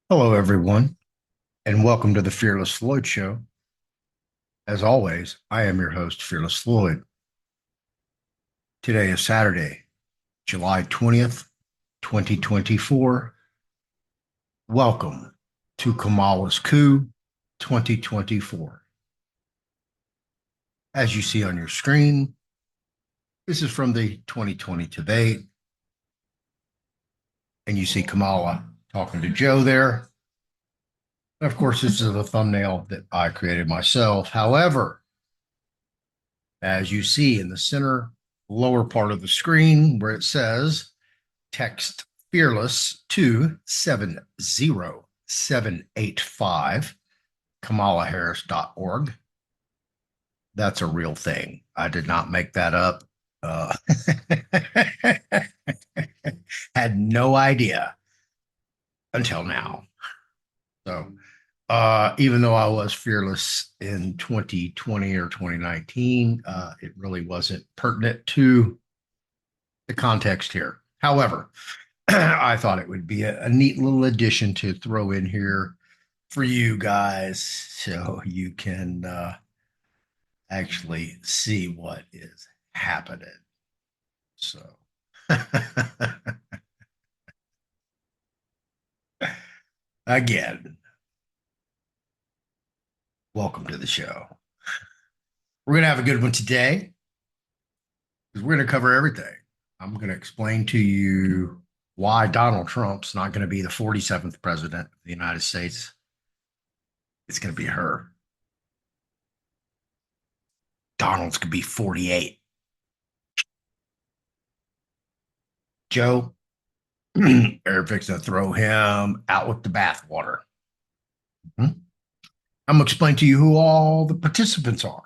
Hello, everyone, and welcome to the Fearless Floyd Show. As always, I am your host, Fearless Floyd. Today is Saturday, July 20th, 2024. Welcome to Kamala's COUP 2024. As you see on your screen, this is from the 2020 debate, and you see Kamala talking to Joe there. And of course, this is a thumbnail that I created myself. However, as you see in the center lower part of the screen where it says text fearless to 70785 kamalaharris.org. That's a real thing. I did not make that up. Uh, had no idea until now. So, even though I was fearless in 2020 or 2019, it really wasn't pertinent to the context here. However, I thought it would be a neat little addition to throw in here for you guys so you can actually see what is happening. So, again, welcome to the show. We're going to have a good one today because we're going to cover everything. I'm going to explain to you why Donald Trump's not going to be the 47th president of the United States. It's going to be her. Donald's going to be 48. Joe, they're fixing to throw him out with the bathwater. I'm going to explain to you who all the participants are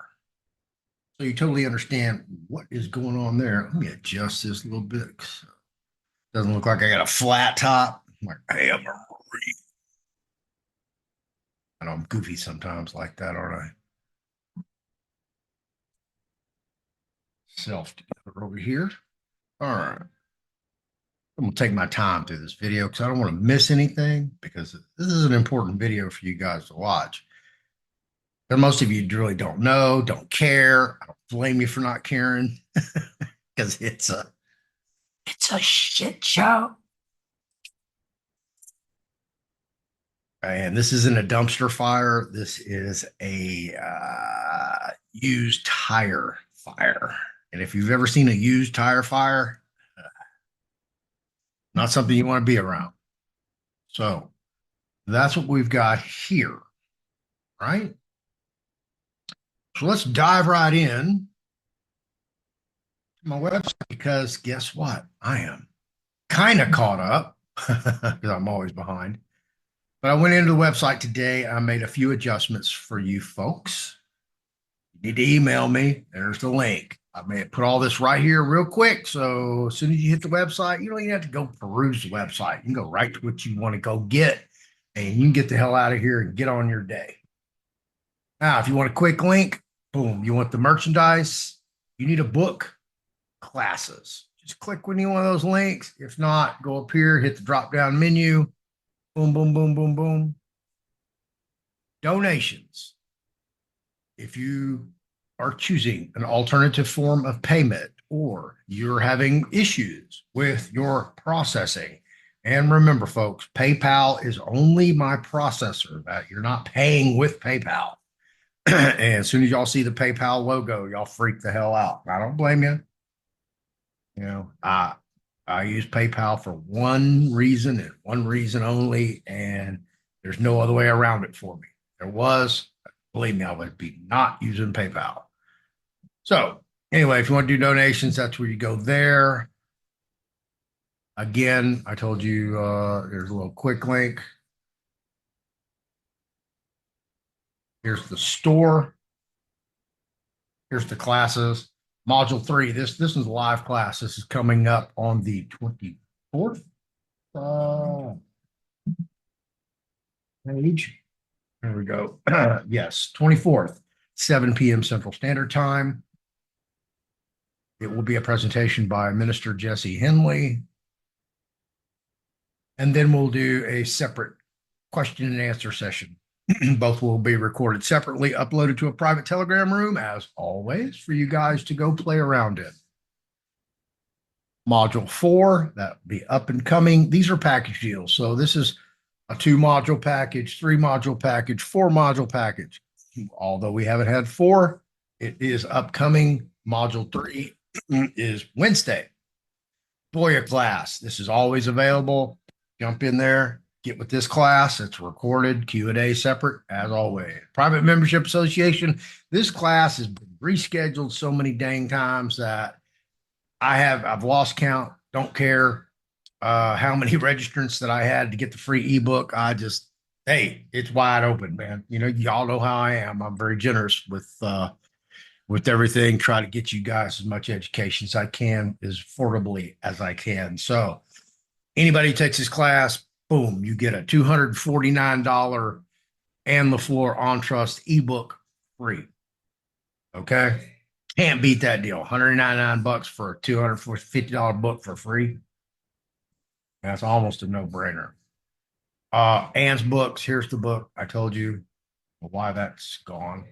so you totally understand what is going on there. Let me adjust this a little bit. Doesn't look like I got a flat top. I'm like, hey, I'm a Marine. I know I'm goofy sometimes like that, aren't I? Self over here. All right. I'm going to take my time through this video because I don't want to miss anything because this is an important video for you guys to watch. But most of you really don't know, don't care. I don't blame you for not caring because it's a shit show. And this isn't a dumpster fire. This is a used tire fire. And if you've ever seen a used tire fire, not something you want to be around. So that's what we've got here, right? So let's dive right in to my website because guess what? I am kind of caught up because I'm always behind. But I went into the website today. I made a few adjustments for you folks. You need to email me. There's the link. I may put all this right here real quick. So as soon as you hit the website, you don't even have to go peruse the website. You can go right to what you want to go get, and you can get the hell out of here and get on your day. Now, if you want a quick link, boom. You want the merchandise, you need a book, classes. Just click any one of those links. If not, go up here, hit the drop down menu. Boom, boom, boom, boom, boom. Donations. If you are choosing an alternative form of payment or you're having issues with your processing, and remember, folks, PayPal is only my processor. That you're not paying with PayPal. And as soon as y'all see the PayPal logo, y'all freak the hell out. I don't blame you. You know, I use PayPal for one reason and one reason only, and there's no other way around it for me. There was, believe me, I would be not using PayPal. So anyway, if you want to do donations, that's where you go there. Again, I told you there's a little quick link. Here's the store. Here's the classes. Module 3. This is a live class. This is coming up on the 24th page. There we go. Yes, 24th, 7 p.m. Central Standard Time. It will be a presentation by Minister Jesse Henley. And then we'll do a separate question and answer session. Both will be recorded separately, uploaded to a private Telegram room, as always, for you guys to go play around in. Module 4, that will be up and coming. These are package deals. So this is a 2-module package, 3-module package, 4-module package. Although we haven't had 4, it is upcoming. Module 3 is Wednesday. FOIA class. This is always available. Jump in there, get with this class. It's recorded, Q&A separate, as always. Private Membership Association. This class has been rescheduled so many dang times that I've lost count. Don't care how many registrants that I had to get the free ebook. Hey, it's wide open, man. You know, y'all know how I am. I'm very generous with everything. Try to get you guys as much education as I can, as affordably as I can. So anybody takes this class, boom, you get a $249 and the floor on trust ebook free. Okay. Can't beat that deal. $199 for a $250 book for free. That's almost a no-brainer. Ann's books. Here's the book. I told you why that's gone.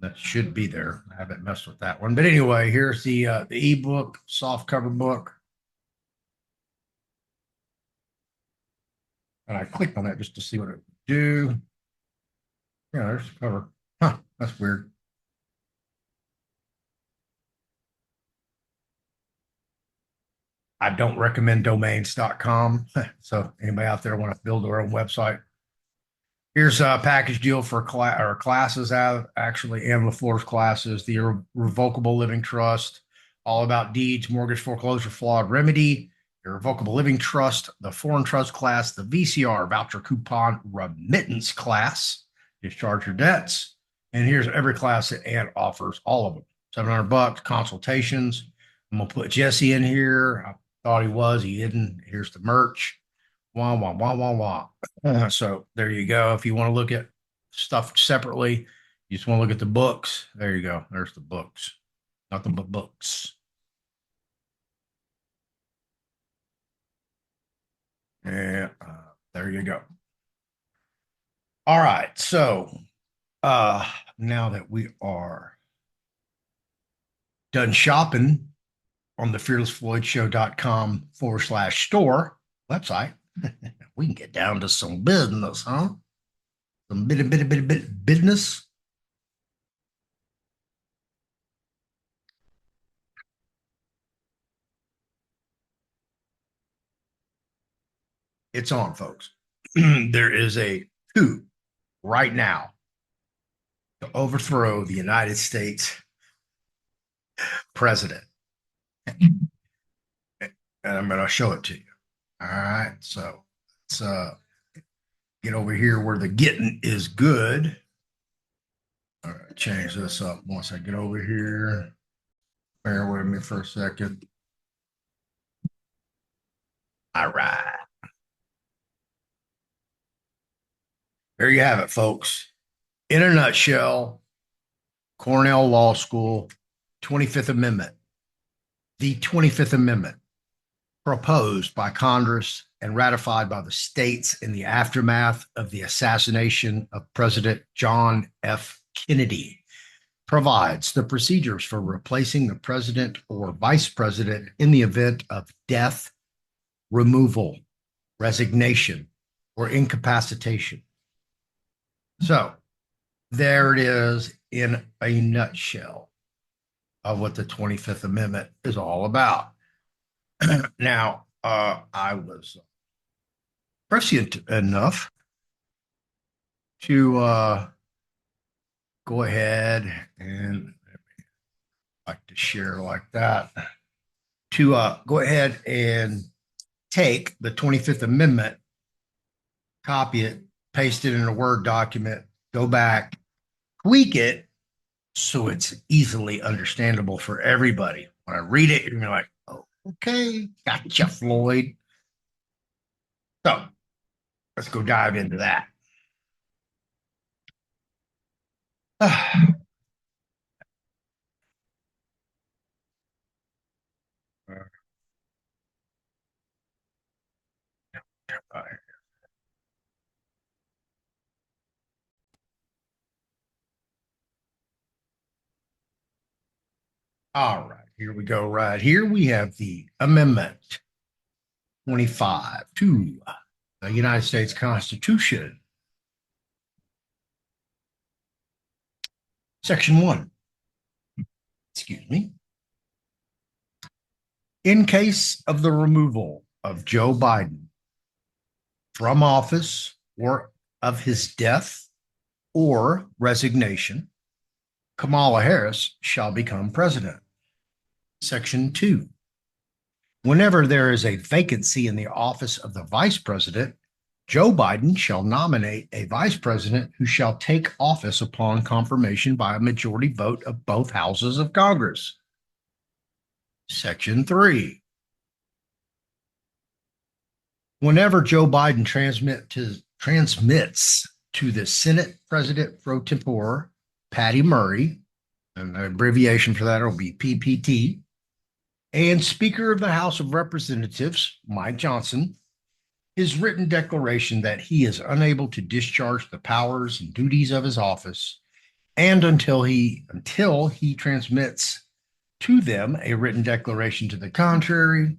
That should be there. I haven't messed with that one. But anyway, here's the ebook, soft cover book. And I clicked on that just to see what it would do. Yeah, there's the cover. Huh, that's weird. I don't recommend domains.com. So anybody out there want to build their own website? Here's a package deal for classes out, actually, and LaFleur's classes, the Irrevocable Living Trust, all about deeds, mortgage foreclosure, fraud remedy, Irrevocable Living Trust, the Foreign Trust class, the VCR voucher coupon remittance class, discharge your debts. And here's every class that Ann offers, all of them. $700 consultations. I'm gonna put Jesse in here. I thought he was, he didn't. Here's the merch. Wah, wah, wah, wah, wah. So there you go. If you want to look at stuff separately, you just want to look at the books. There you go. There's the books. Nothing but books. Yeah, there you go. All right. So now that we are done shopping on the fearlessfloydshow.com/store website, we can get down to some business, huh? Some bit business. It's on, folks. There is a coup right now to overthrow the United States president. And I'm going to show it to you. All right. So let's get over here where the getting is good. All right. Change this up once I get over here. Bear with me for a second. All right. There you have it, folks. In a nutshell, Cornell Law School, 25th Amendment. The 25th Amendment, proposed by Congress and ratified by the states in the aftermath of the assassination of President John F. Kennedy, provides the procedures for replacing the president or vice president in the event of death, removal, resignation, or incapacitation. So there it is in a nutshell of what the 25th Amendment is all about. Now, I was prescient enough to go ahead and like to share like that, to go ahead and take the 25th Amendment, copy it, paste it in a Word document, go back, tweak it so it's easily understandable for everybody. When I read it, you're like, oh, okay, gotcha, Floyd. So let's go dive into that. All right, here we go. Right here we have the Amendment 25 to the United States Constitution. Section 1. Excuse me. In case of the removal of Joe Biden from office or of his death or resignation, Kamala Harris shall become president. Section 2. Whenever there is a vacancy in the office of the vice president, Joe Biden shall nominate a vice president who shall take office upon confirmation by a majority vote of both houses of Congress. Section 3. Whenever Joe Biden transmits to the Senate President pro tempore, Patty Murray, and the abbreviation for that will be PPT, and Speaker of the House of Representatives, Mike Johnson, his written declaration that he is unable to discharge the powers and duties of his office, and until he transmits to them a written declaration to the contrary,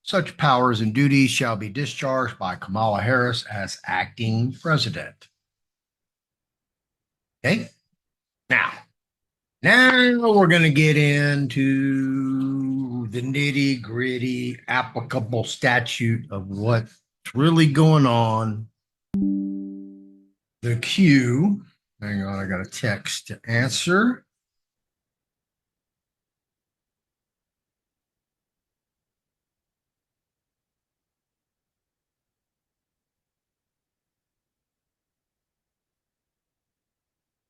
such powers and duties shall be discharged by Kamala Harris as acting president. Okay. Now we're going to get into the nitty gritty applicable statute of what's really going on. The Q. Hang on, I got a text to answer.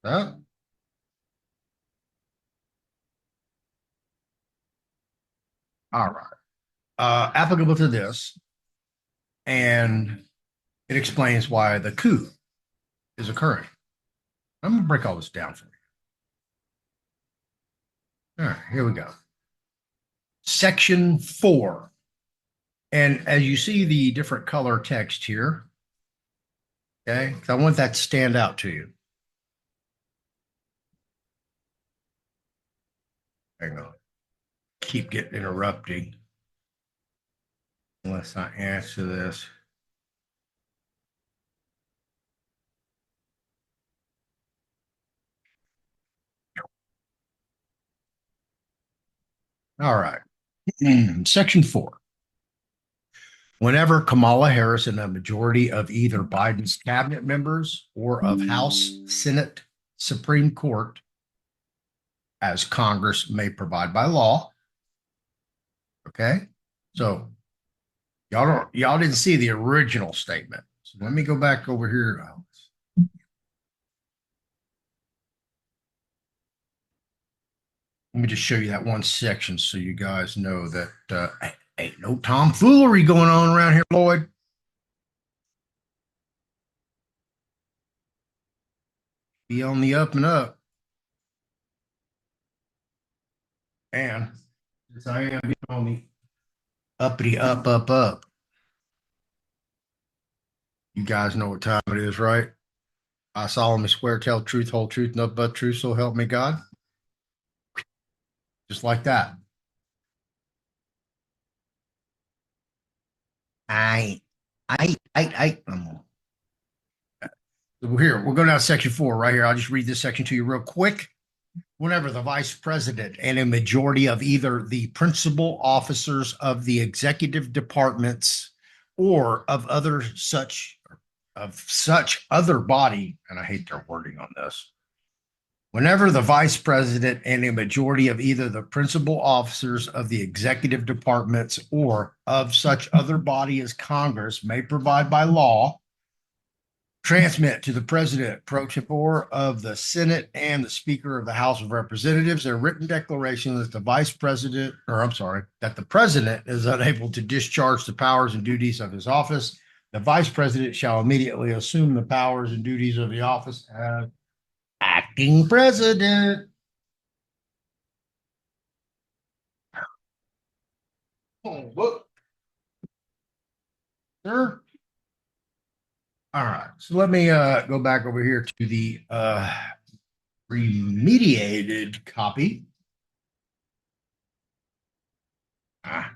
Oh. All right. Applicable to this, and it explains why the coup is occurring. I'm going to break all this down for you. All right, here we go. Section 4. And as you see the different color text here, okay, I want that to stand out to you. Hang on. Keep getting interrupting unless I answer this. All right. Section 4. Whenever Kamala Harris and a majority of either Biden's cabinet members or of House, Senate, Supreme Court, as Congress may provide by law. Okay. So y'all didn't see the original statement. So let me go back over here. Let me just show you that one section so you guys know that ain't no tomfoolery going on around here, Lloyd. Be on the up and up. And since I am on the uppity up, you guys know what time it is, right? I solemnly swear, tell the truth, whole truth, nothing but truth, so help me God. Just like that. I. Here, we're going down to section 4 right here. I'll just read this section to you real quick. Whenever the vice president and a majority of either the principal officers of the executive departments or of such other body, and I hate their wording on this. Whenever the vice president and a majority of either the principal officers of the executive departments or of such other body as Congress may provide by law, transmit to the president pro tempore of the Senate and the Speaker of the House of Representatives a written declaration that the president is unable to discharge the powers and duties of his office. The vice president shall immediately assume the powers and duties of the office as acting president. Oh, look. Sir. All right. So let me go back over here to the remediated copy. I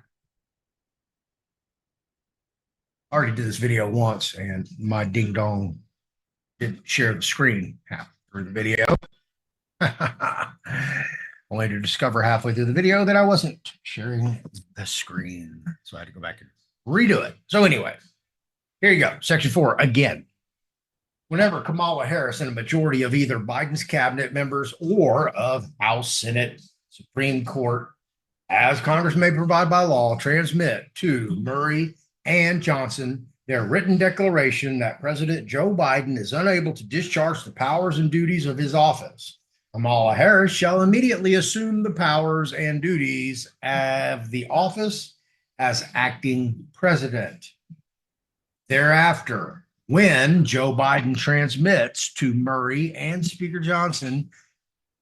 already did this video once, and my ding dong didn't share the screen half through the video. Only to discover halfway through the video that I wasn't sharing the screen. So I had to go back and redo it. So anyway, here you go. Section 4 again. Whenever Kamala Harris and a majority of either Biden's cabinet members or of House, Senate, Supreme Court, as Congress may provide by law, transmit to Murray and Johnson their written declaration that President Joe Biden is unable to discharge the powers and duties of his office, Kamala Harris shall immediately assume the powers and duties of the office as acting president. Thereafter, when Joe Biden transmits to Murray and Speaker Johnson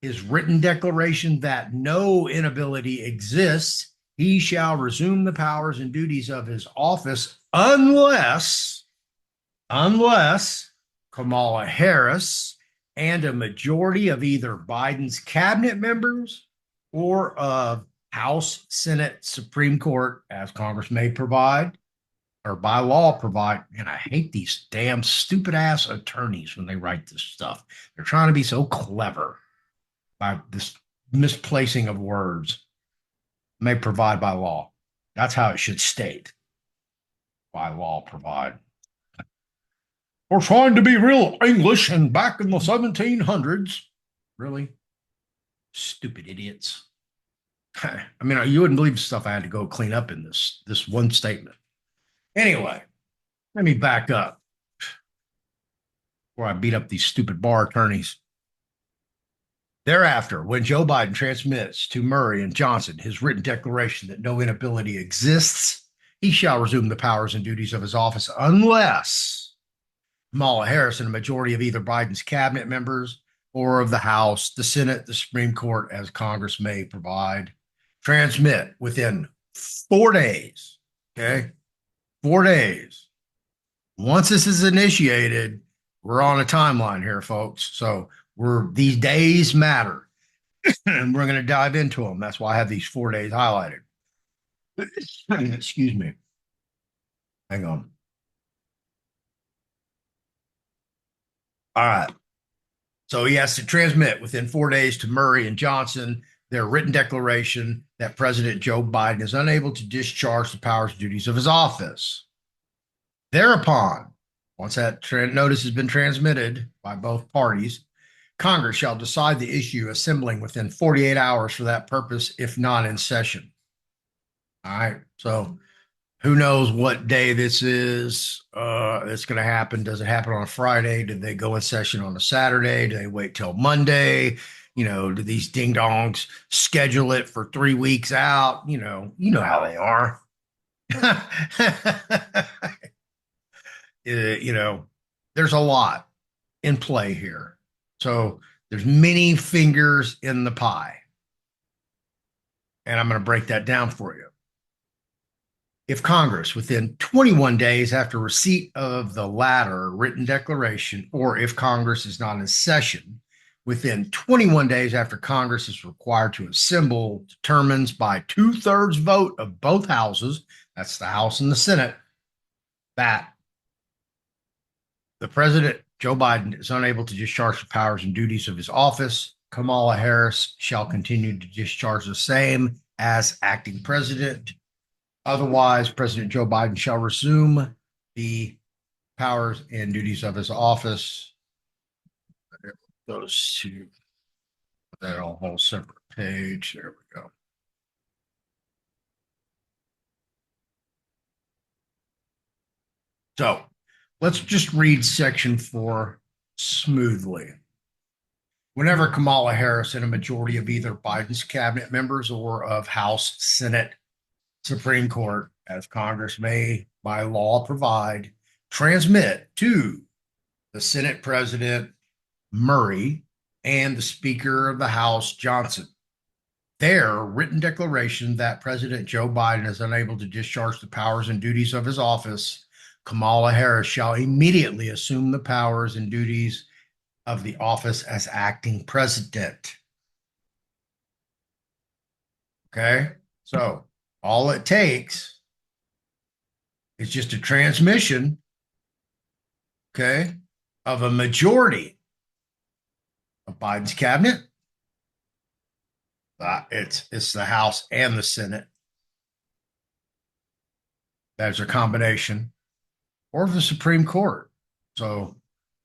his written declaration that no inability exists, he shall resume the powers and duties of his office unless Kamala Harris and a majority of either Biden's cabinet members or of House, Senate, Supreme Court, as Congress may provide, or by law provide. And I hate these damn stupid ass attorneys when they write this stuff. They're trying to be so clever by this misplacing of words. May provide by law. That's how it should state. By law provide. We're trying to be real English and back in the 1700s. Really? Stupid idiots. I mean, you wouldn't believe the stuff I had to go clean up in this one statement. Anyway, let me back up before I beat up these stupid bar attorneys. Thereafter, when Joe Biden transmits to Murray and Johnson his written declaration that no inability exists, he shall resume the powers and duties of his office unless Kamala Harris and a majority of either Biden's cabinet members or of the House, the Senate, the Supreme Court, as Congress may provide, transmit within 4 days. Okay? 4 days. Once this is initiated, we're on a timeline here, folks. So these days matter, and we're going to dive into them. That's why I have these 4 days highlighted. Excuse me. Hang on. All right. So he has to transmit within 4 days to Murray and Johnson their written declaration that President Joe Biden is unable to discharge the powers and duties of his office. Thereupon, once that notice has been transmitted by both parties, Congress shall decide the issue, assembling within 48 hours for that purpose, if not in session. All right. So who knows what day this is? It's going to happen. Does it happen on a Friday? Did they go in session on a Saturday? Do they wait till Monday? You know, do these ding dongs schedule it for 3 weeks out? You know how they are. There's a lot in play here. So there's many fingers in the pie. And I'm going to break that down for you. If Congress, within 21 days after receipt of the latter written declaration, or if Congress is not in session, within 21 days after Congress is required to assemble, determines by 2/3 vote of both houses, that's the House and the Senate, that the President, Joe Biden, is unable to discharge the powers and duties of his office, Kamala Harris shall continue to discharge the same as acting president. Otherwise, President Joe Biden shall resume the powers and duties of his office. Those two, that on a whole separate page. There we go. So let's just read section 4 smoothly. Whenever Kamala Harris and a majority of either Biden's cabinet members or of House, Senate, Supreme Court, as Congress may by law provide, transmit to the Senate President Murray and the Speaker of the House Johnson their written declaration that President Joe Biden is unable to discharge the powers and duties of his office, Kamala Harris shall immediately assume the powers and duties of the office as acting president. Okay, so All it takes is just a transmission, okay, of a majority of Biden's cabinet. It's the House and the Senate. That's a combination, or the Supreme Court. So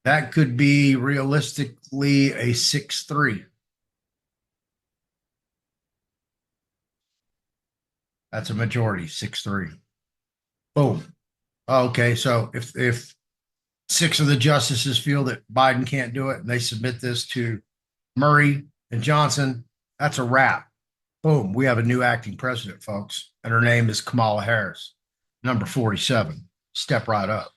that could be realistically a 6-3. That's a majority, 6-3. Boom. Okay, so if six of the justices feel that Biden can't do it and they submit this to Murray and Johnson, that's a wrap. Boom. We have a new acting president, folks. And her name is Kamala Harris, number 47. Step right up.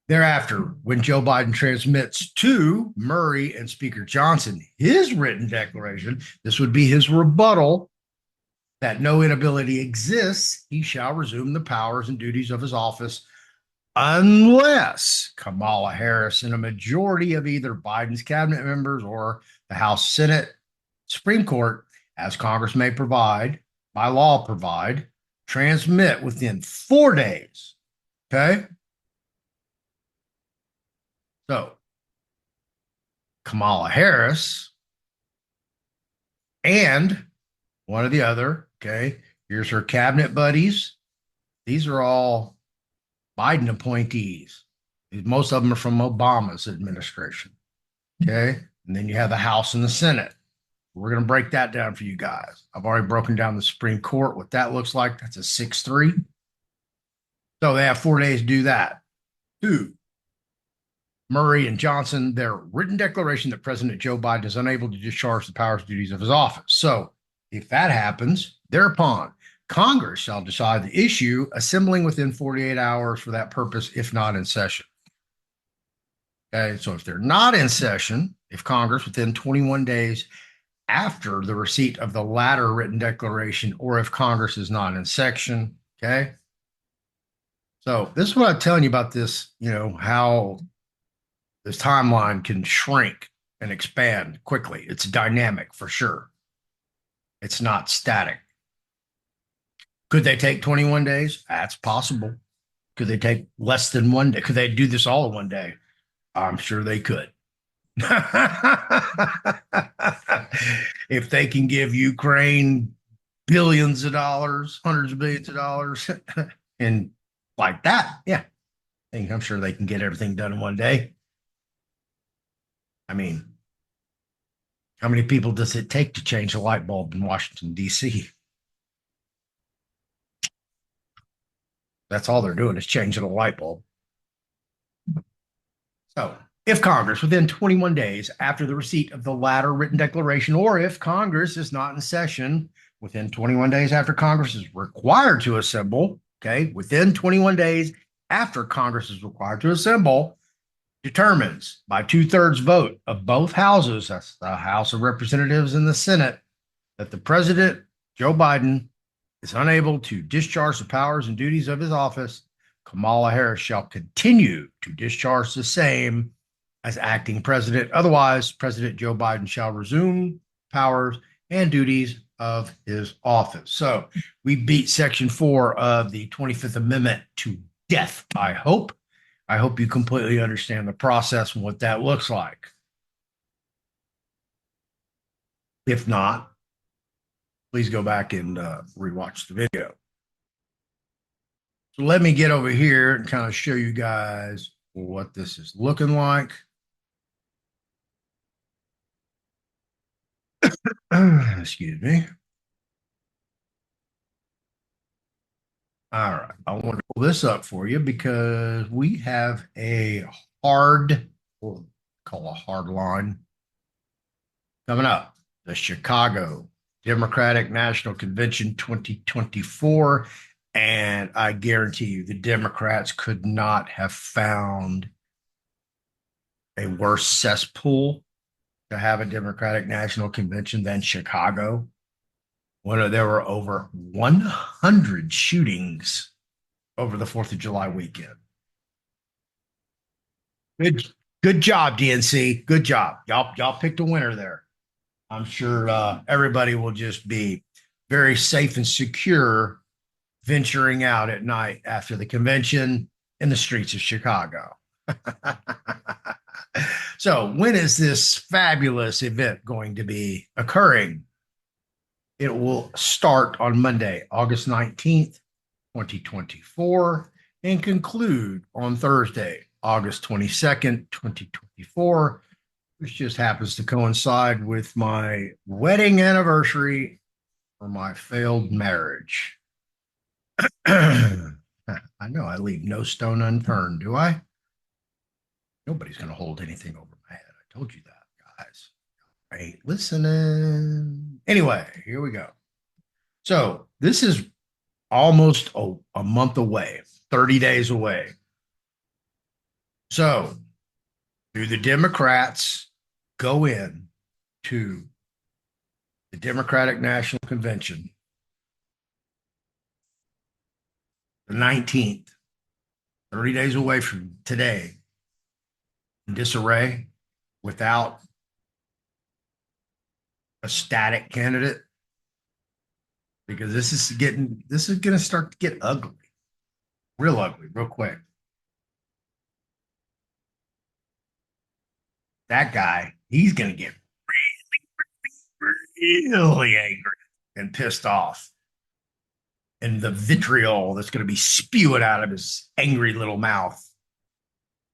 Thereafter, when Joe Biden transmits to Murray and Speaker Johnson his written declaration, this would be his rebuttal that no inability exists, he shall resume the powers and duties of his office unless Kamala Harris and a majority of either Biden's cabinet members or the House, Senate, Supreme Court, as Congress may provide, by law provide, transmit within 4 days. Okay? So, Kamala Harris and one or the other, okay? Here's her cabinet buddies. These are all Biden appointees. Most of them are from Obama's administration, okay? And then you have the House and the Senate. We're going to break that down for you guys. I've already broken down the Supreme Court, what that looks like. That's a 6-3. So they have 4 days to do that. 2, Murray and Johnson, their written declaration that President Joe Biden is unable to discharge the powers and duties of his office. So if that happens, thereupon, Congress shall decide the issue, assembling within 48 hours for that purpose, if not in session. Okay, so if they're not in session, if Congress within 21 days after the receipt of the latter written declaration, or if Congress is not in session, okay? So this is what I'm telling you about this, how this timeline can shrink and expand quickly. It's dynamic for sure. It's not static. Could they take 21 days? That's possible. Could they take less than 1 day? Could they do this all in 1 day? I'm sure they could. If they can give Ukraine billions of dollars, hundreds of billions of dollars, and like that, yeah, I'm sure they can get everything done in 1 day. I mean, how many people does it take to change a light bulb in Washington, D.C.? That's all they're doing is changing a light bulb. So, if Congress, within 21 days after the receipt of the latter written declaration, or if Congress is not in session, within 21 days after Congress is required to assemble, okay, within 21 days after Congress is required to assemble, determines by 2/3 vote of both houses, that's the House of Representatives and the Senate, that the President, Joe Biden, is unable to discharge the powers and duties of his office, Kamala Harris shall continue to discharge the same as acting president. Otherwise, President Joe Biden shall resume powers and duties of his office. So we beat Section 4 of the 25th Amendment to death, I hope. I hope you completely understand the process and what that looks like. If not, please go back and rewatch the video. So let me get over here and kind of show you guys what this is looking like. Excuse me. All right. I want to pull this up for you because we have a hard, we'll call a hard line coming up. The Chicago Democratic National Convention 2024. And I guarantee you the Democrats could not have found a worse cesspool to have a Democratic National Convention than Chicago. There were over 100 shootings over the 4th of July weekend. Good job, DNC. Good job. Y'all picked a winner there. I'm sure everybody will just be very safe and secure venturing out at night after the convention in the streets of Chicago. So, when is this fabulous event going to be occurring? It will start on Monday, August 19th, 2024, and conclude on Thursday, August 22nd, 2024, which just happens to coincide with my wedding anniversary for my failed marriage. I know I leave no stone unturned, do I? Nobody's going to hold anything over my head. I told you that, guys. I ain't listening. Anyway, here we go. So this is almost a month away, 30 days away. So do the Democrats go in to the Democratic National Convention the 19th, 30 days away from today, in disarray without a static candidate? Because this is going to start to get ugly, real ugly, real quick. That guy, he's going to get really angry and pissed off. And the vitriol that's going to be spewing out of his angry little mouth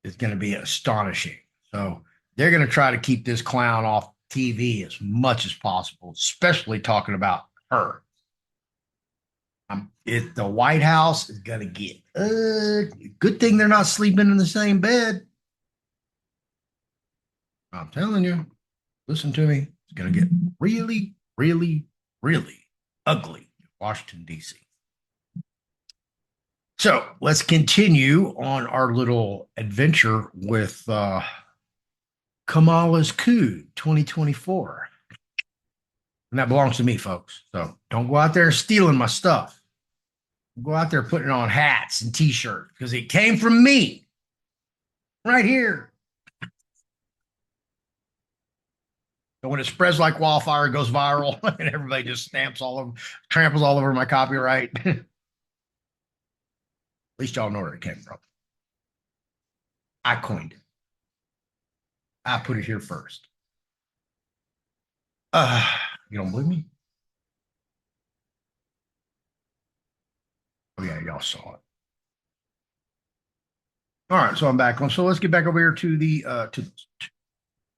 is going to be astonishing. So they're going to try to keep this clown off TV as much as possible, especially talking about her. The White House is going to get good thing they're not sleeping in the same bed. I'm telling you, listen to me. It's going to get really, really, really ugly in Washington, D.C. So let's continue on our little adventure with Kamala's coup 2024. And that belongs to me, folks. So don't go out there stealing my stuff. Go out there putting on hats and t-shirts because it came from me right here. So when it spreads like wildfire, it goes viral and everybody just tramples all over my copyright. At least y'all know where it came from. I coined it. I put it here first. You don't believe me? Oh yeah, y'all saw it. All right, so I'm back on. So let's get back over here to the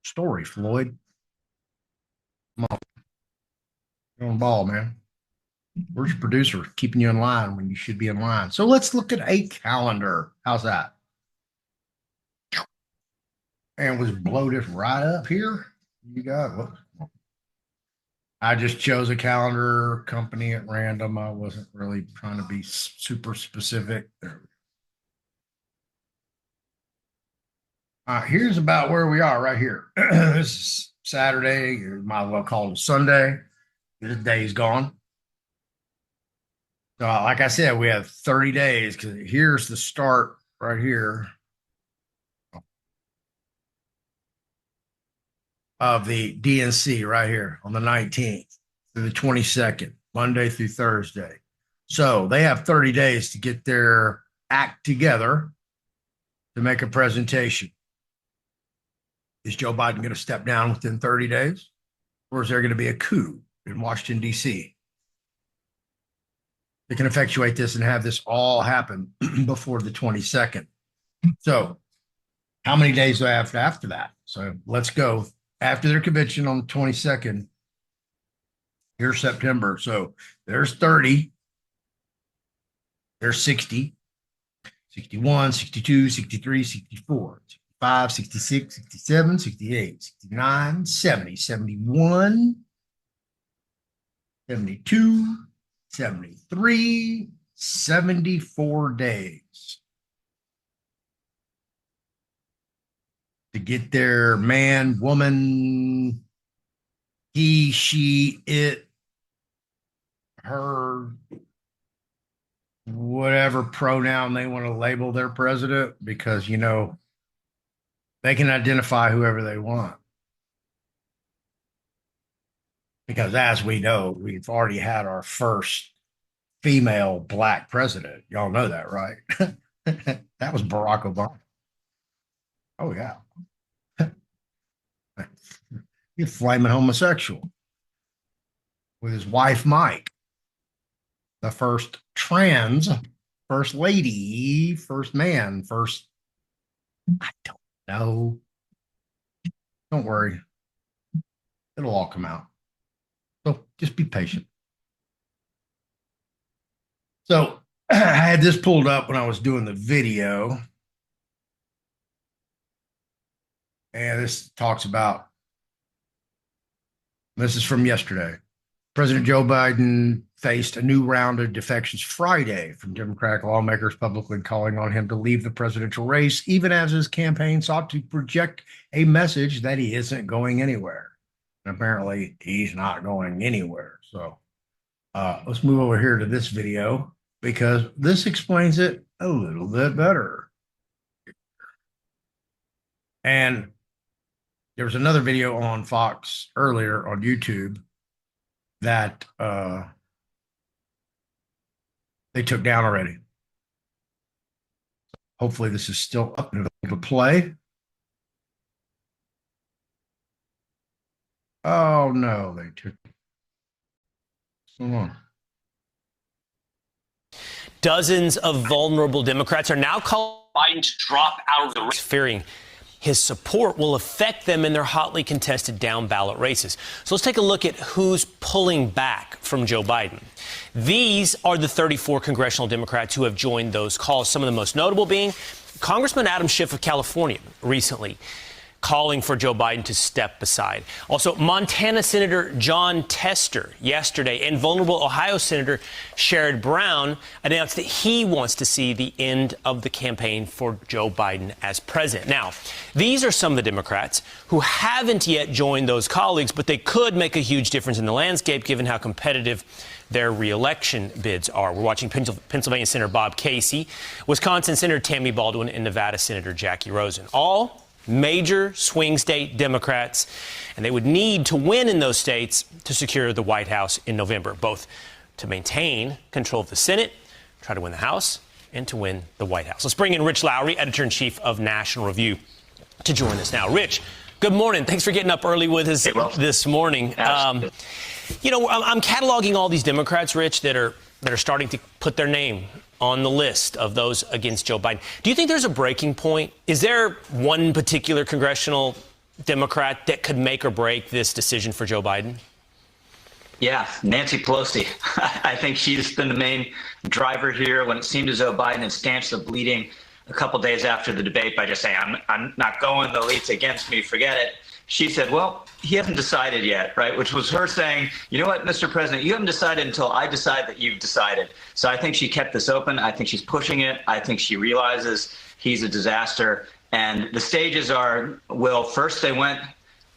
story, Floyd. Come on, you're on the ball, man. Where's your producer keeping you in line when you should be in line? So let's look at a calendar. How's that? And was blow this right up here. You got it. I just chose a calendar company at random. I wasn't really trying to be super specific. Here's about where we are right here. This is Saturday. You might as well call it Sunday. The day's gone. So, like I said, we have 30 days because here's the start right here of the DNC right here on the 19th through the 22nd, Monday through Thursday. So they have 30 days to get their act together to make a presentation. Is Joe Biden going to step down within 30 days? Or is there going to be a coup in Washington, D.C.? They can effectuate this and have this all happen before the 22nd. So, how many days do I have after that? So, let's go. After their convention on the 22nd, here's September. So, there's 30, there's 60, 61, 62, 63, 64, 65, 66, 67, 68, 69, 70, 71, 72, 73, 74 days to get their man, woman, he, she, it, her, whatever pronoun they want to label their president, because, they can identify whoever they want. Because as we know, we've already had our first female black president. Y'all know that, right? That was Barack Obama. Oh, yeah. He's flaming homosexual with his wife, Mike, the first trans, first lady, first man, first. I don't know. Don't worry. It'll all come out. So just be patient. So I had this pulled up when I was doing the video. And this talks about, this is from yesterday. President Joe Biden faced a new round of defections Friday from Democratic lawmakers publicly calling on him to leave the presidential race, even as his campaign sought to project a message that he isn't going anywhere. And apparently he's not going anywhere. So let's move over here to this video because this explains it a little bit better. And there was another video on Fox earlier on YouTube that they took down already. Hopefully this is still up and able to play. Oh no, they took it. Hold on. Dozens of vulnerable Democrats are now calling Biden to drop out of the race, fearing his support will affect them in their hotly contested down-ballot races. So let's take a look at who's pulling back from Joe Biden. These are the 34 congressional Democrats who have joined those calls, some of the most notable being Congressman Adam Schiff of California recently calling for Joe Biden to step aside. Also, Montana Senator John Tester yesterday and vulnerable Ohio Senator Sherrod Brown announced that he wants to see the end of the campaign for Joe Biden as president. Now, these are some of the Democrats who haven't yet joined those colleagues, but they could make a huge difference in the landscape given how competitive their reelection bids are. We're watching Pennsylvania Senator Bob Casey, Wisconsin Senator Tammy Baldwin, and Nevada Senator Jackie Rosen. All major swing state Democrats, and they would need to win in those states to secure the White House in November, both to maintain control of the Senate, try to win the House, and to win the White House. Let's bring in Rich Lowry, editor-in-chief of National Review, to join us now. Rich, good morning. Thanks for getting up early with us this morning. You know, I'm cataloging all these Democrats, Rich, that are starting to put their name on the list of those against Joe Biden. Do you think there's a breaking point? Is there one particular congressional Democrat that could make or break this decision for Joe Biden? Yeah, Nancy Pelosi. I think she's been the main driver here when it seemed as though Biden had stanched the bleeding a couple days after the debate by just saying, I'm not going, the elite's against me, forget it. She said, well, he hasn't decided yet, right? Which was her saying, you know what, Mr. President, you haven't decided until I decide that you've decided. So I think she kept this open. I think she's pushing it. I think she realizes he's a disaster. And the stages are, well, first they went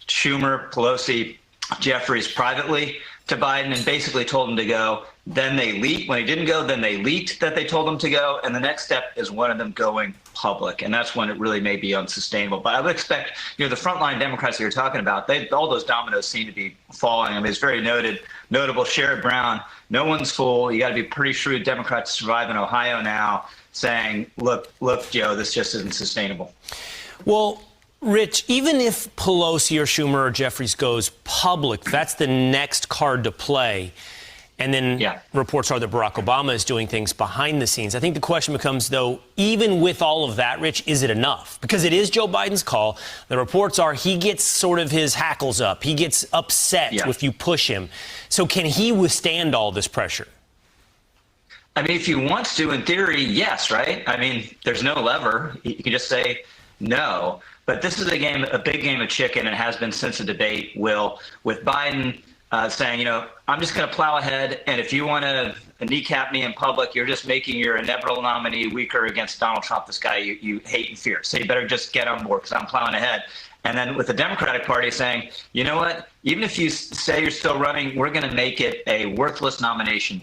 Schumer, Pelosi, Jeffries privately to Biden and basically told him to go. Then they leaked. When he didn't go, then they leaked that they told him to go. And the next step is one of them going public. And that's when it really may be unsustainable. But I would expect, the frontline Democrats that you're talking about, all those dominoes seem to be falling. I mean, it's very notable. Sherrod Brown, no one's fool. You got to be pretty shrewd Democrat to survive in Ohio now, saying, look, Joe, this just isn't sustainable. Well, Rich, even if Pelosi or Schumer or Jeffries goes public, that's the next card to play. And then reports are that Barack Obama is doing things behind the scenes. I think the question becomes, though, even with all of that, Rich, is it enough? Because it is Joe Biden's call. The reports are he gets sort of his hackles up. He gets upset if you push him. So can he withstand all this pressure? I mean, if he wants to, in theory, yes, right? I mean, there's no lever. You can just say no. But this is a big game of chicken, and it has been since the debate, Will, with Biden saying, I'm just going to plow ahead. And if you want to kneecap me in public, you're just making your inevitable nominee weaker against Donald Trump, this guy you hate and fear. So you better just get on board because I'm plowing ahead. And then with the Democratic Party saying, you know what, even if you say you're still running, we're going to make it a worthless nomination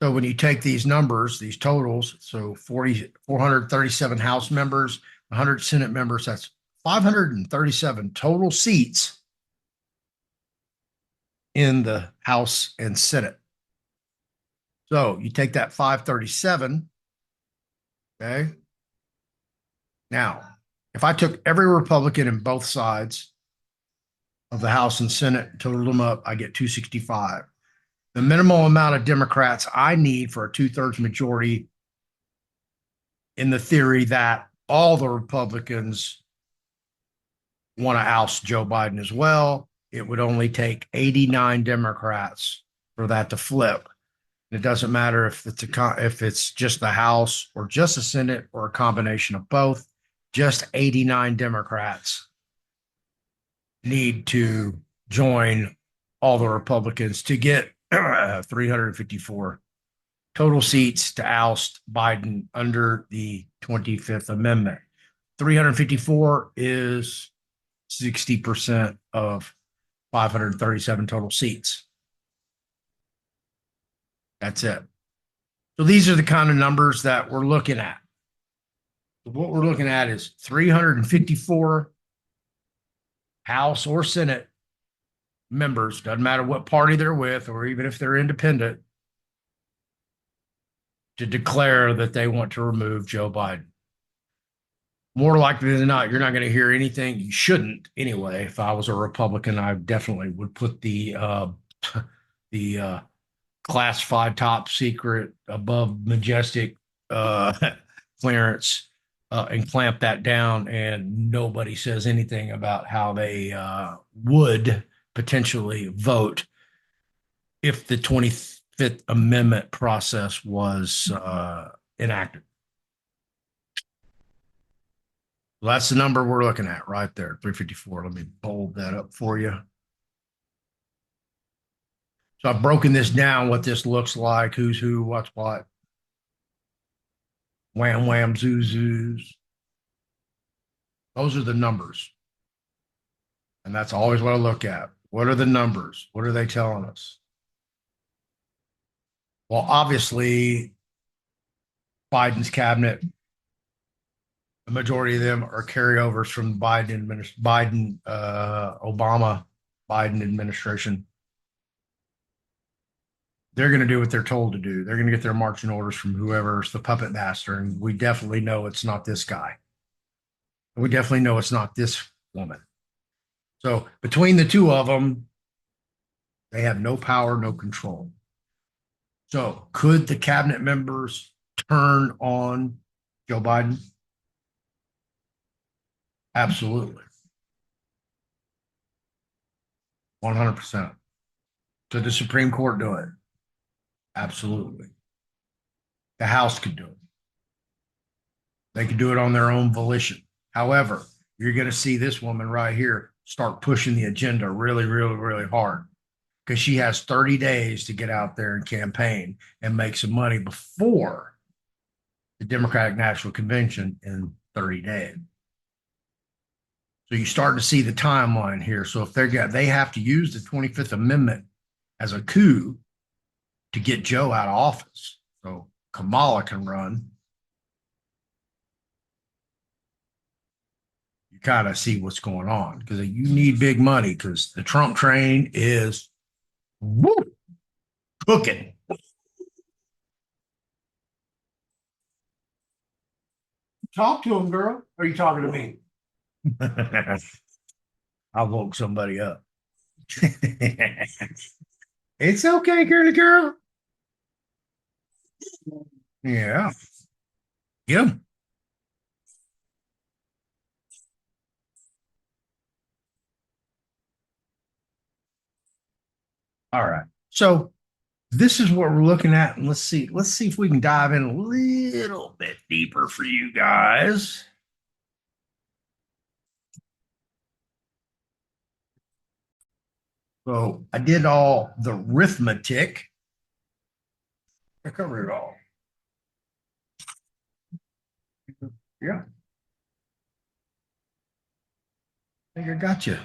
So when you take these numbers, these totals, so 437 House members, 100 Senate members, that's 537 total seats in the House and Senate. So you take that 537, okay? Now, if I took every Republican in both sides of the House and Senate, totaled them up, I get 265. The minimal amount of Democrats I need for a 2/3 majority in the theory that all the Republicans want to oust Joe Biden as well, it would only take 89 Democrats for that to flip. It doesn't matter if it's just the House or just the Senate or a combination of both. Just 89 Democrats need to join all the Republicans to get 354 total seats to oust Biden under the 25th Amendment. 354 is 60% of 537 total seats. That's it. So these are the kind of numbers that we're looking at. What we're looking at is 354 House or Senate members, doesn't matter what party they're with, or even if they're independent, to declare that they want to remove Joe Biden. More likely than not, you're not going to hear anything. You shouldn't anyway. If I was a Republican, I definitely would put the classified top secret above majestic clearance and clamp that down, and nobody says anything about how they would potentially vote if the 25th Amendment process was enacted. Well, that's the number we're looking at right there, 354. Let me bold that up for you. So I've broken this down, what this looks like, who's who, what's what. Wham, wham, zoo, zoos. Those are the numbers. And that's always what I look at. What are the numbers? What are they telling us? Well, obviously, Biden's cabinet, the majority of them are carryovers from Biden, Obama, Biden administration. They're going to do what they're told to do. They're going to get their marching orders from whoever's the puppet master. And we definitely know it's not this guy. We definitely know it's not this woman. So between the two of them, they have no power, no control. So could the cabinet members turn on Joe Biden? Absolutely. 100%. Could the Supreme Court do it? Absolutely. The House could do it. They could do it on their own volition. However, you're going to see this woman right here start pushing the agenda really, really, really hard because she has 30 days to get out there and campaign and make some money before the Democratic National Convention in 30 days. So you start to see the timeline here. So if they have to use the 25th Amendment as a coup to get Joe out of office, so Kamala can run. You kind of see what's going on because you need big money because the Trump train is cooking. Talk to him, girl. Or are you talking to me? I woke somebody up. It's okay, girly girl. Yeah. Get him. All right. So this is what we're looking at. And let's see if we can dive in a little bit deeper for you guys. So I did all the arithmetic. I covered it all. Yeah. I think I got you.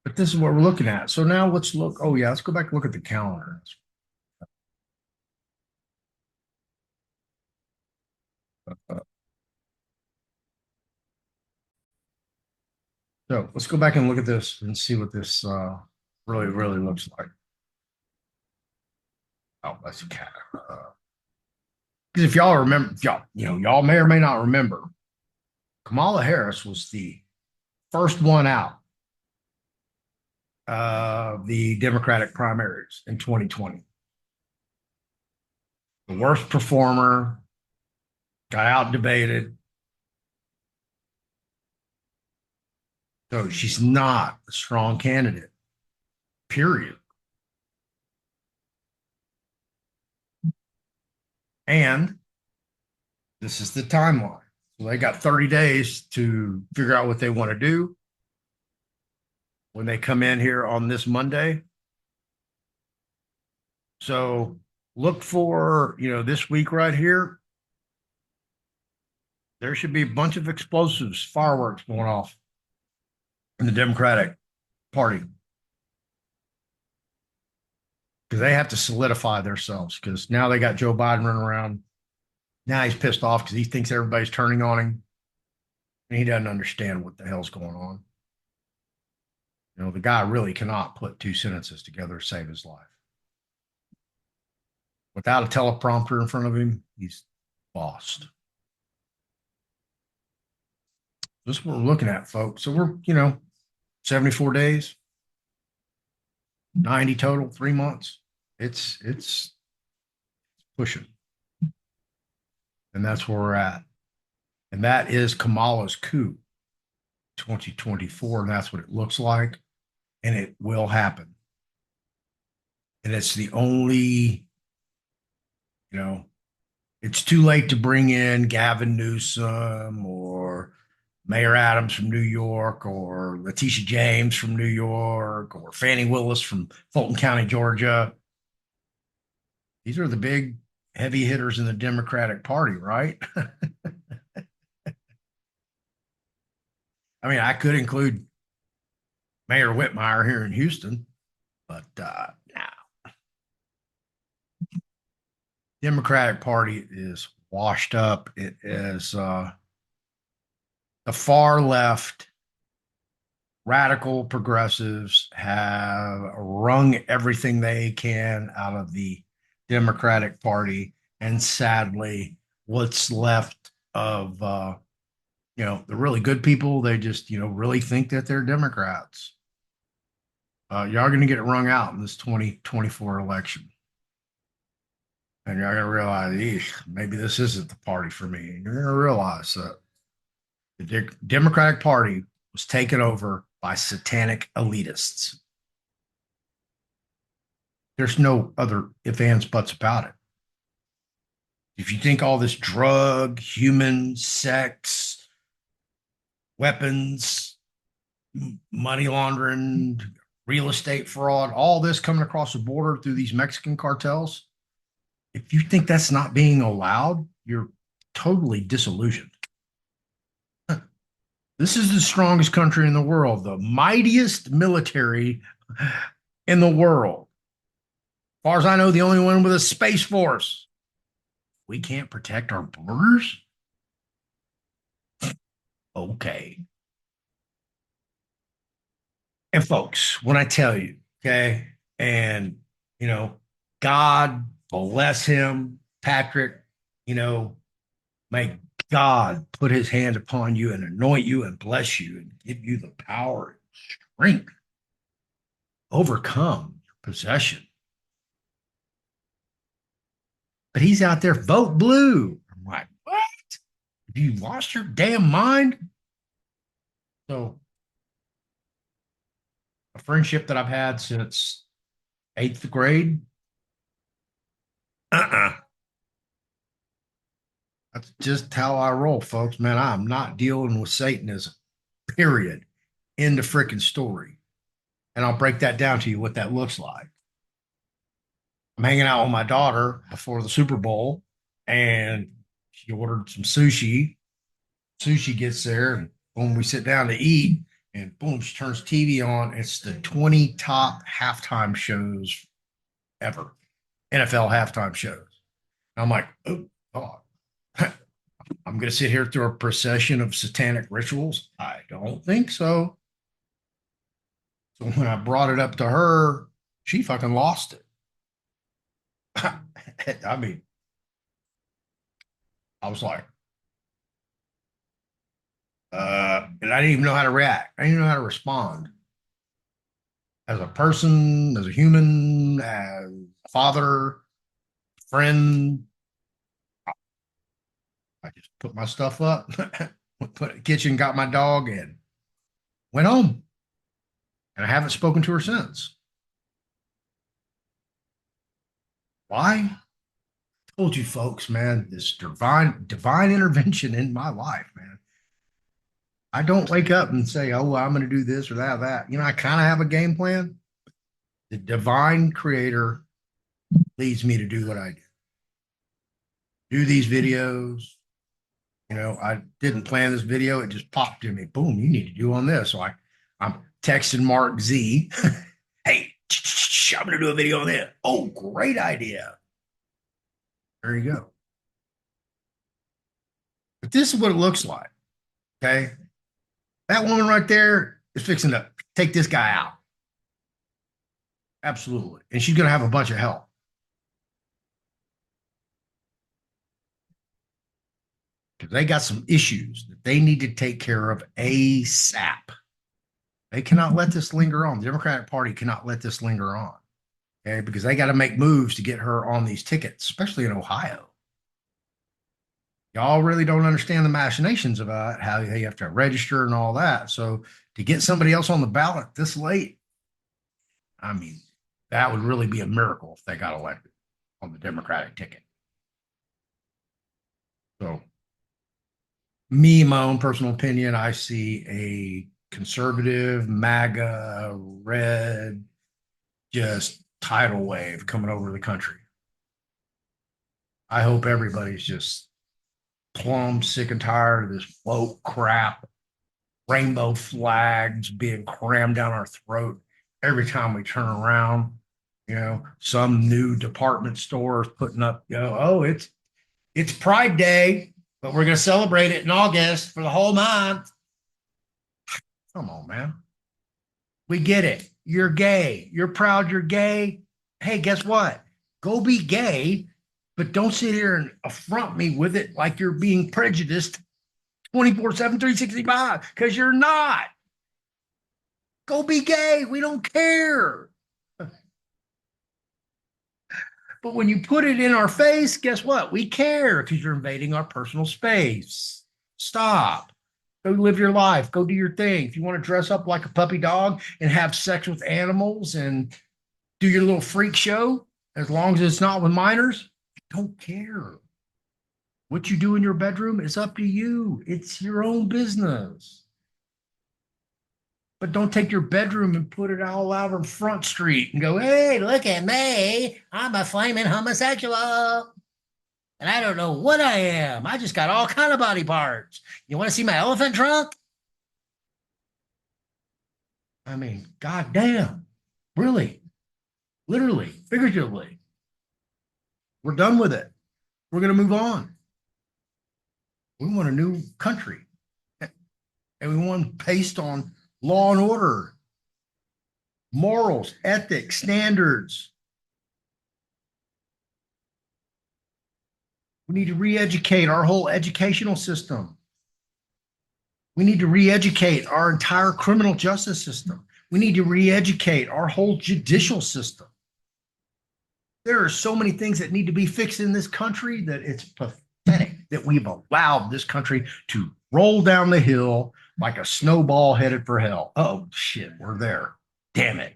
But this is what we're looking at. So now let's look. Oh, yeah, let's go back and look at the calendar. So let's go back and look at this and see what this really, really looks like. Oh, that's a cat. Because if y'all remember, y'all may or may not remember, Kamala Harris was the first one out of the Democratic primaries in 2020. The worst performer, got out debated. So she's not a strong candidate, period. And this is the timeline. So they got 30 days to figure out what they want to do. When they come in here on this Monday. So look for, this week right here. There should be a bunch of explosives, fireworks going off in the Democratic Party. Because they have to solidify themselves because now they got Joe Biden running around. Now he's pissed off because he thinks everybody's turning on him. And he doesn't understand what the hell's going on. The guy really cannot put two sentences together to save his life. Without a teleprompter in front of him, he's lost. This is what we're looking at, folks. So we're, 74 days, 90 total, 3 months. It's pushing. And that's where we're at. And that is Kamala's coup 2024. And that's what it looks like. And it will happen. And it's the only, it's too late to bring in Gavin Newsom or Mayor Adams from New York or Letitia James from New York or Fannie Willis from Fulton County, Georgia. These are the big heavy hitters in the Democratic Party, right? I mean, I could include Mayor Whitmire here in Houston, but no. Democratic Party is washed up. It is the far left, radical progressives have wrung everything they can out of the Democratic Party. And sadly, what's left of, the really good people, they just, really think that they're Democrats. Y'all going to get it wrung out in this 2024 election. And you're going to realize, maybe this isn't the party for me. And you're going to realize that the Democratic Party was taken over by satanic elitists. There's no other ifs, ands, buts about it. If you think all this drug, human, sex, weapons, money laundering, real estate fraud, all this coming across the border through these Mexican cartels, if you think that's not being allowed, you're totally disillusioned. This is the strongest country in the world, the mightiest military in the world. As far as I know, the only one with a space force. We can't protect our borders? Okay. And folks, when I tell you, okay, and, God bless him, Patrick, may God put his hand upon you and anoint you and bless you and give you the power and strength. Overcome your possession. But he's out there, vote blue. I'm like, what? Have you lost your damn mind? So, a friendship that I've had since 8th grade. That's just how I roll, folks. Man, I'm not dealing with Satanism, period. End of freaking story. And I'll break that down to you what that looks like. I'm hanging out with my daughter before the Super Bowl, and she ordered some sushi. Sushi gets there, and when we sit down to eat, And boom, she turns TV on. It's the 20 top halftime shows ever, NFL halftime shows. And I'm like, oh, God. I'm going to sit here through a procession of satanic rituals? I don't think so. So when I brought it up to her, she fucking lost it. I mean, I was like, and I didn't even know how to react. I didn't even know how to respond. As a person, as a human, as a father, friend, I just put my stuff up, put in the kitchen, got my dog, and went home. And I haven't spoken to her since. Why? I told you folks, man, this divine intervention in my life, man. I don't wake up and say, oh, well, I'm going to do this or that. I kind of have a game plan. The divine creator leads me to do what I do. Do these videos. I didn't plan this video. It just popped to me. Boom, you need to do on this. So I'm texting Mark Z. Hey, I'm going to do a video on this. Oh, great idea. There you go. But this is what it looks like. Okay. That woman right there is fixing to take this guy out. Absolutely. And she's going to have a bunch of help. Because they got some issues that they need to take care of ASAP. They cannot let this linger on. The Democratic Party cannot let this linger on. Okay, because they got to make moves to get her on these tickets, especially in Ohio. Y'all really don't understand the machinations about how they have to register and all that. So to get somebody else on the ballot this late, I mean, that would really be a miracle if they got elected on the Democratic ticket. So me, my own personal opinion, I see a conservative, MAGA, red, just tidal wave coming over the country. I hope everybody's just plumb sick and tired of this woke crap, rainbow flags being crammed down our throat every time we turn around. Some new department store is putting up, oh, it's Pride Day, but we're going to celebrate it in August for the whole month. Come on, man. We get it. You're gay. You're proud you're gay. Hey, guess what? Go be gay, but don't sit here and affront me with it like you're being prejudiced 24/7, 365, because you're not. Go be gay. We don't care. But when you put it in our face, guess what? We care because you're invading our personal space. Stop. Go live your life. Go do your thing. If you want to dress up like a puppy dog and have sex with animals and do your little freak show, as long as it's not with minors, I don't care. What you do in your bedroom is up to you. It's your own business. But don't take your bedroom and put it all out on Front Street and go, hey, look at me. I'm a flaming homosexual. And I don't know what I am. I just got all kind of body parts. You want to see my elephant trunk? I mean, goddamn. Really? Literally, figuratively. We're done with it. We're going to move on. We want a new country. And we want based on law and order, morals, ethics, standards. We need to re-educate our whole educational system. We need to re-educate our entire criminal justice system. We need to re-educate our whole judicial system. There are so many things that need to be fixed in this country that it's pathetic that we've allowed this country to roll down the hill like a snowball headed for hell. Oh, shit, we're there. Damn it.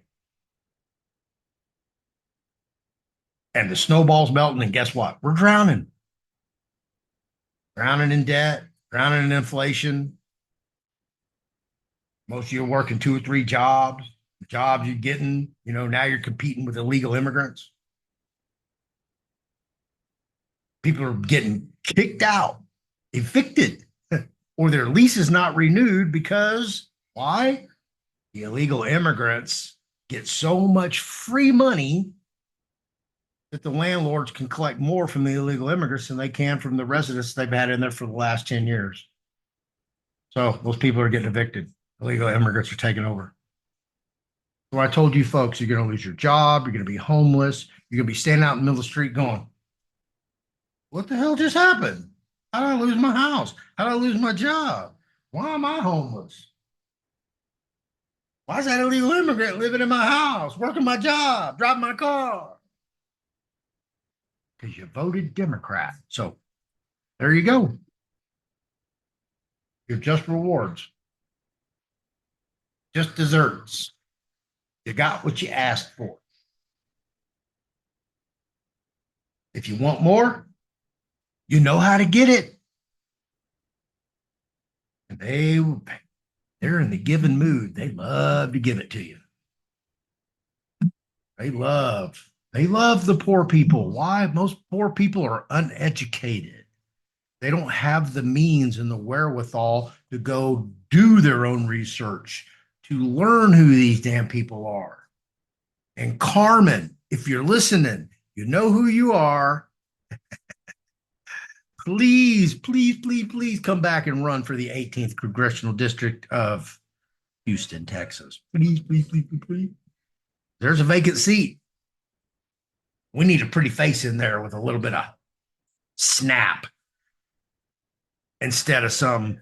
And the snowball's melting, and guess what? We're drowning. Drowning in debt, drowning in inflation. Most of you are working 2 or 3 jobs. The jobs you're getting, now you're competing with illegal immigrants. People are getting kicked out, evicted, or their lease is not renewed because why? The illegal immigrants get so much free money that the landlords can collect more from the illegal immigrants than they can from the residents they've had in there for the last 10 years. So those people are getting evicted. Illegal immigrants are taking over. So I told you folks, you're going to lose your job. You're going to be homeless. You're going to be standing out in the middle of the street going, what the hell just happened? How did I lose my house? How did I lose my job? Why am I homeless? Why is that illegal immigrant living in my house, working my job, driving my car? Because you voted Democrat. So there you go. You're just rewards, just desserts. You got what you asked for. If you want more, you know how to get it. And they're in the giving mood. They love to give it to you. They love the poor people. Why? Most poor people are uneducated. They don't have the means and the wherewithal to go do their own research, to learn who these damn people are. And Carmen, if you're listening, you know who you are. Please, please, please, please come back and run for the 18th Congressional District of Houston, Texas. Please, please, please, please, please. There's a vacant seat. We need a pretty face in there with a little bit of snap instead of some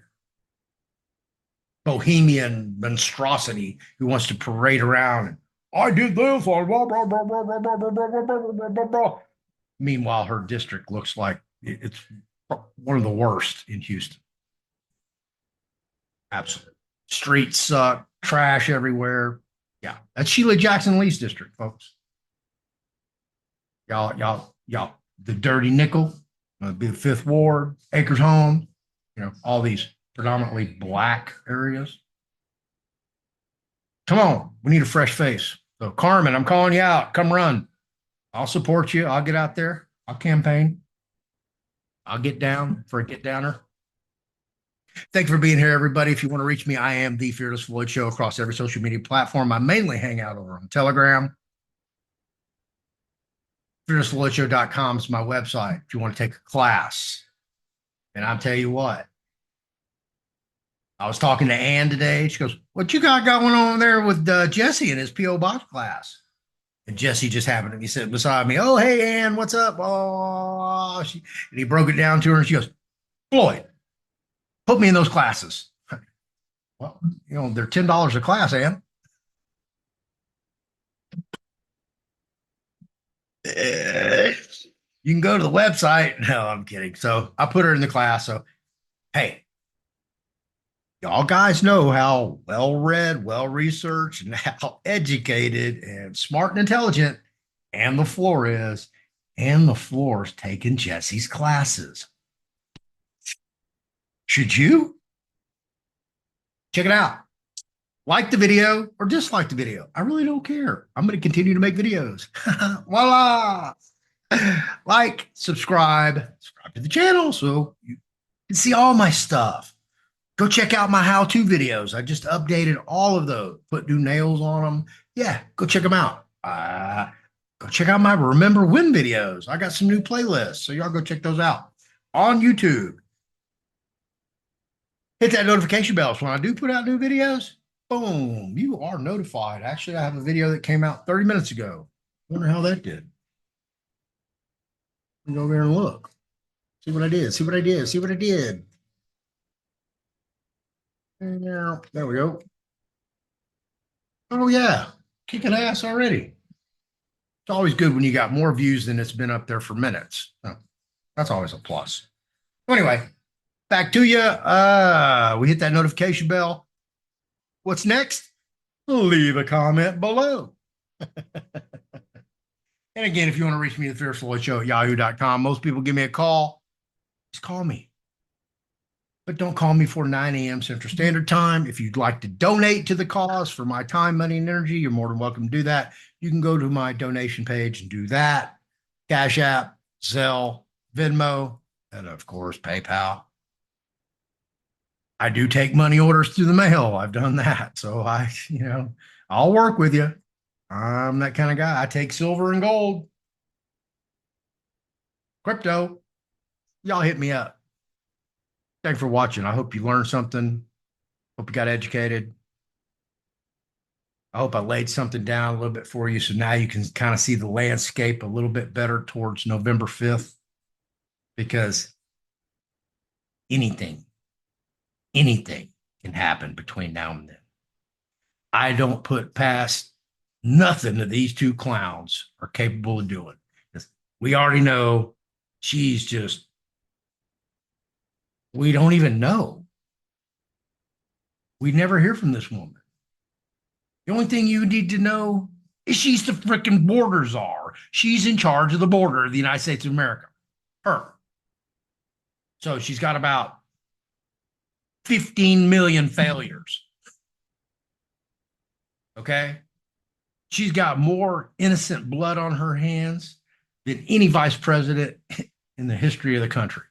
bohemian monstrosity who wants to parade around and I did this. Meanwhile, her district looks like it's one of the worst in Houston. Absolutely. Streets suck, trash everywhere. Yeah, that's Sheila Jackson Lee's district, folks. Y'all, the Dirty Nickel, the Fifth Ward, Acres Home, all these predominantly black areas. Come on, we need a fresh face. So, Carmen, I'm calling you out. Come run. I'll support you. I'll get out there. I'll campaign. I'll get down for a get downer. Thank you for being here, everybody. If you want to reach me, I am the Fearless Floyd Show across every social media platform. I mainly hang out over on Telegram. FearlessFloydShow.com is my website if you want to take a class. And I'll tell you what, I was talking to Ann today. She goes, what you got going on there with Jesse and his P.O. Box class? And Jesse just happened to be sitting beside me. Oh, hey, Ann, what's up? Oh, and he broke it down to her and she goes, Floyd, put me in those classes. Well, they're $10 a class, Ann. You can go to the website. No, I'm kidding. So I put her in the class. So, hey, y'all guys know how well-read, well-researched, and how educated and smart and intelligent Ann the Floor is. Ann the Floor's taking Jesse's classes. Should you? Check it out. Like the video or dislike the video. I really don't care. I'm going to continue to make videos. Voila. Like, subscribe to the channel so you can see all my stuff. Go check out my how-to videos. I just updated all of those, put new nails on them. Yeah, go check them out. Go check out my Remember When videos. I got some new playlists, so y'all go check those out on YouTube. Hit that notification bell so when I do put out new videos, boom, you are notified. Actually, I have a video that came out 30 minutes ago. Wonder how that did. Go over there and look. See what I did. See what I did. See what I did. There we go. Oh, yeah. Kicking ass already. It's always good when you got more views than it's been up there for minutes. So that's always a plus. Anyway, back to you. We hit that notification bell. What's next? Leave a comment below. And again, if you want to reach me at the Fearless Floyd Show at yahoo.com, most people give me a call. Just call me. But don't call me before 9 a.m. Central Standard Time. If you'd like to donate to the cause for my time, money, and energy, you're more than welcome to do that. You can go to my donation page and do that. Cash App, Zelle, Venmo, and of course, PayPal. I do take money orders through the mail. I've done that. So I'll work with you. I'm that kind of guy. I take silver and gold, crypto. Y'all hit me up. Thanks for watching. I hope you learned something. Hope you got educated. I hope I laid something down a little bit for you. So now you can kind of see the landscape a little bit better towards November 5th, because anything can happen between now and then. I don't put past nothing that these two clowns are capable of doing. We already know she's just, we don't even know. We never hear from this woman. The only thing you need to know is she's the freaking border czar. She's in charge of the border of the United States of America. Her. So she's got about 15 million failures. Okay? She's got more innocent blood on her hands than any vice president in the history of the country,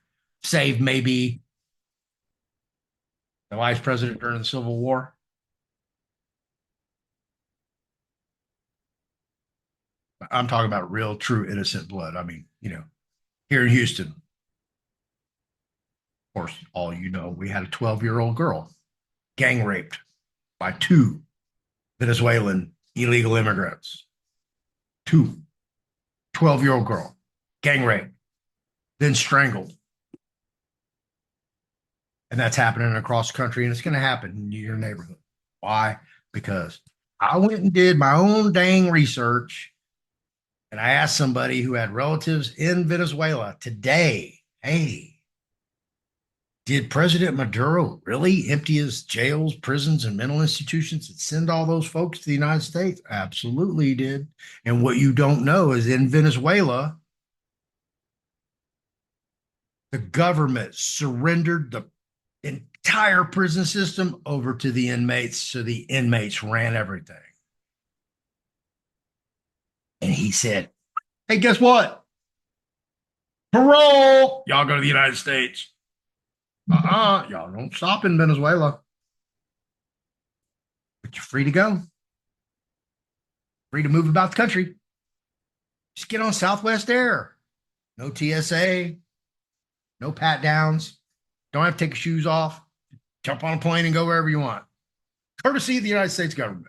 save maybe the vice president during the Civil War. I'm talking about real, true, innocent blood. I mean, here in Houston, of course, all you know, we had a 12-year-old girl gang raped by 2 Venezuelan illegal immigrants. 12-year-old girl, gang raped, then strangled. And that's happening across the country, and it's going to happen in your neighborhood. Why? Because I went and did my own dang research, and I asked somebody who had relatives in Venezuela today, hey, did President Maduro really empty his jails, prisons, and mental institutions and send all those folks to the United States? Absolutely he did. And what you don't know is in Venezuela, the government surrendered the entire prison system over to the inmates, so the inmates ran everything. And he said, hey, guess what? Parole! Y'all go to the United States. Y'all don't stop in Venezuela. But you're free to go. Free to move about the country. Just get on Southwest Air. No TSA. No pat downs. Don't have to take your shoes off. Jump on a plane and go wherever you want. Courtesy of the United States government.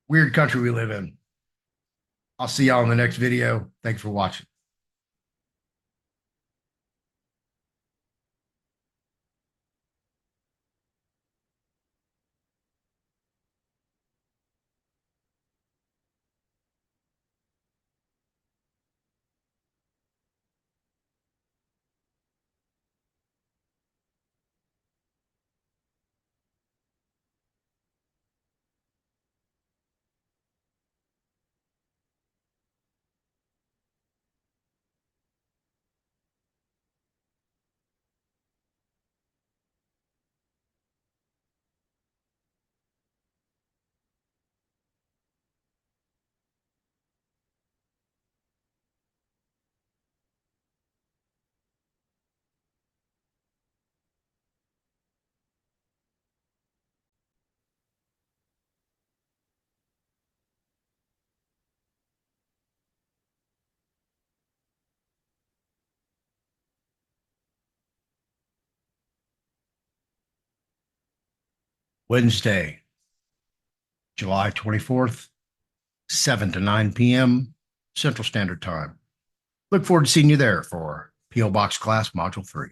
Weird country we live in. I'll see y'all in the next video. Thanks for watching. Wednesday, July 24th, 7 to 9 p.m. Central Standard Time. Look forward to seeing you there for P.O. Box Class Module 3.